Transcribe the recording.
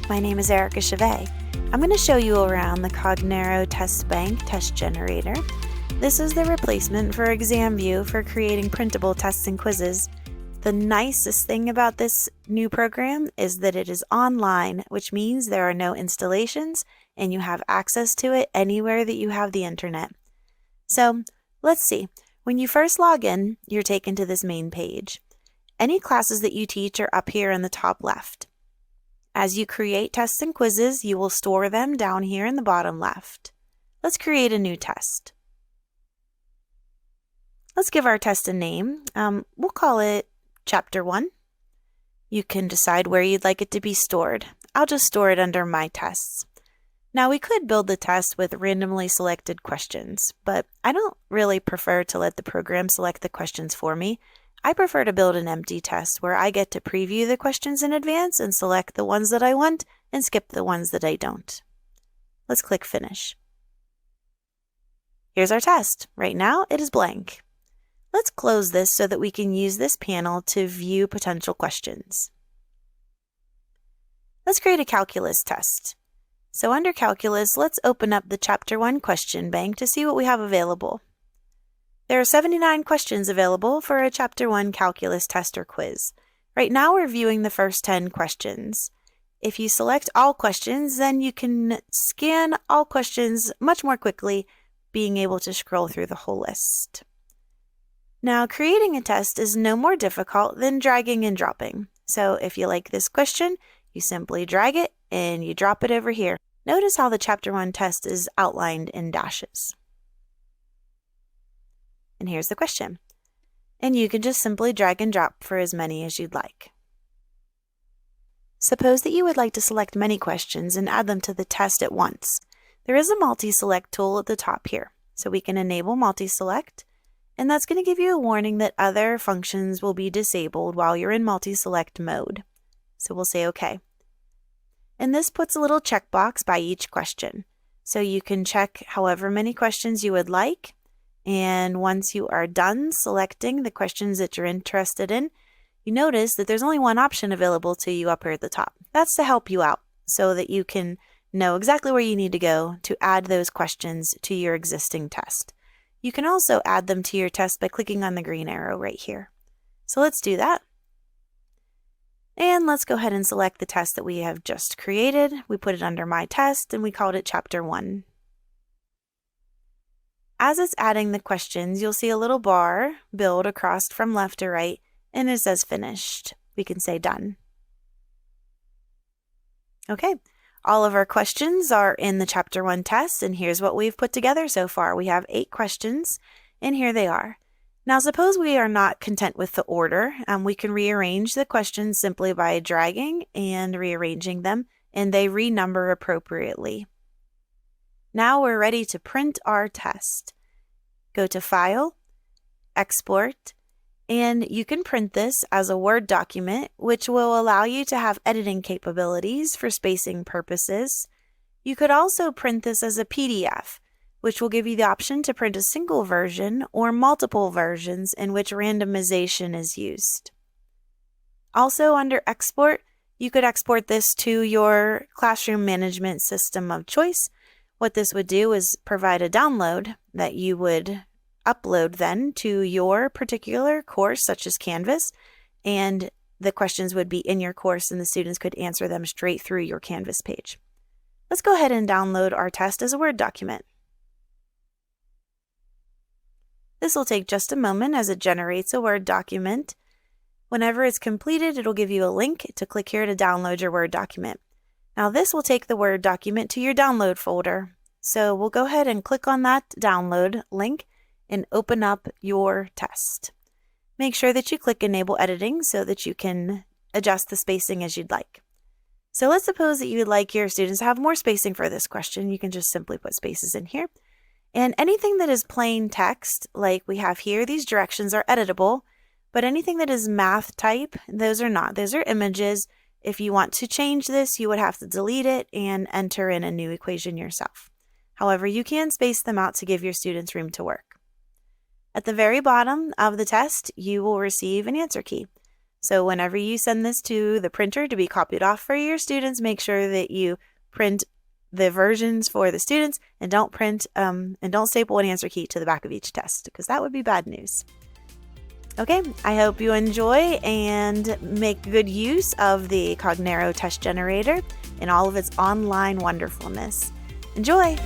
my name is Erica Chauvet. I'm going to show you around the Cognero Test Bank Test Generator. This is the replacement for ExamView for creating printable tests and quizzes. The nicest thing about this new program is that it is online, which means there are no installations and you have access to it anywhere that you have the internet. So let's see. When you first log in, you're taken to this main page. Any classes that you teach are up here in the top left. As you create tests and quizzes, you will store them down here in the bottom left. Let's create a new test. Let's give our test a name. We'll call it Chapter 1. You can decide where you'd like it to be stored. I'll just store it under My Tests. Now we could build the test with randomly selected questions, but I don't really prefer to let the program select the questions for me. I prefer to build an empty test where I get to preview the questions in advance and select the ones that I want and skip the ones that I don't. Let's click Finish. Here's our test. Right now it is blank. Let's close this so that we can use this panel to view potential questions. Let's create a calculus test. So under Calculus, let's open up the Chapter 1 question bank to see what we have available. There are 79 questions available for a Chapter 1 calculus test or quiz. Right now we're viewing the first 10 questions. If you select all questions, then you can scan all questions much more quickly, being able to scroll through the whole list. Now, creating a test is no more difficult than dragging and dropping. So if you like this question, you simply drag it and you drop it over here. Notice how the Chapter 1 test is outlined in dashes. And here's the question. And you can just simply drag and drop for as many as you'd like. Suppose that you would like to select many questions and add them to the test at once. There is a multi-select tool at the top here. So we can enable multi-select, and that's going to give you a warning that other functions will be disabled while you're in multi-select mode. So we'll say OK. And this puts a little checkbox by each question. So you can check however many questions you would like. And once you are done selecting the questions that you're interested in, you notice that there's only one option available to you up here at the top. That's to help you out so that you can know exactly where you need to go to add those questions to your existing test. You can also add them to your test by clicking on the green arrow right here. So let's do that. And let's go ahead and select the test that we have just created. We put it under My Test and we called it Chapter 1. As it's adding the questions, you'll see a little bar build across from left to right, and it says Finished. We can say Done. Okay, all of our questions are in the Chapter 1 test, and here's what we've put together so far. We have 8 questions, and here they are. Now, suppose we are not content with the order. We can rearrange the questions simply by dragging and rearranging them, and they renumber appropriately. Now we're ready to print our test. Go to File, Export, and you can print this as a Word document, which will allow you to have editing capabilities for spacing purposes. You could also print this as a PDF, which will give you the option to print a single version or multiple versions in which randomization is used. Also under Export, you could export this to your classroom management system of choice. What this would do is provide a download that you would upload then to your particular course, such as Canvas, and the questions would be in your course and the students could answer them straight through your Canvas page. Let's go ahead and download our test as a Word document. This will take just a moment as it generates a Word document. Whenever it's completed, it'll give you a link to click here to download your Word document. Now this will take the Word document to your download folder. So we'll go ahead and click on that download link and open up your test. Make sure that you click Enable Editing so that you can adjust the spacing as you'd like. So let's suppose that you'd like your students to have more spacing for this question. You can just simply put spaces in here. And anything that is plain text, like we have here, these directions are editable, but anything that is math type, those are not. Those are images. If you want to change this, you would have to delete it and enter in a new equation yourself. However, you can space them out to give your students room to work. At the very bottom of the test, you will receive an answer key. So whenever you send this to the printer to be copied off for your students, make sure that you print the versions for the students and don't staple an answer key to the back of each test, because that would be bad news. Okay, I hope you enjoy and make good use of the Cognero test generator and all of its online wonderfulness. Enjoy!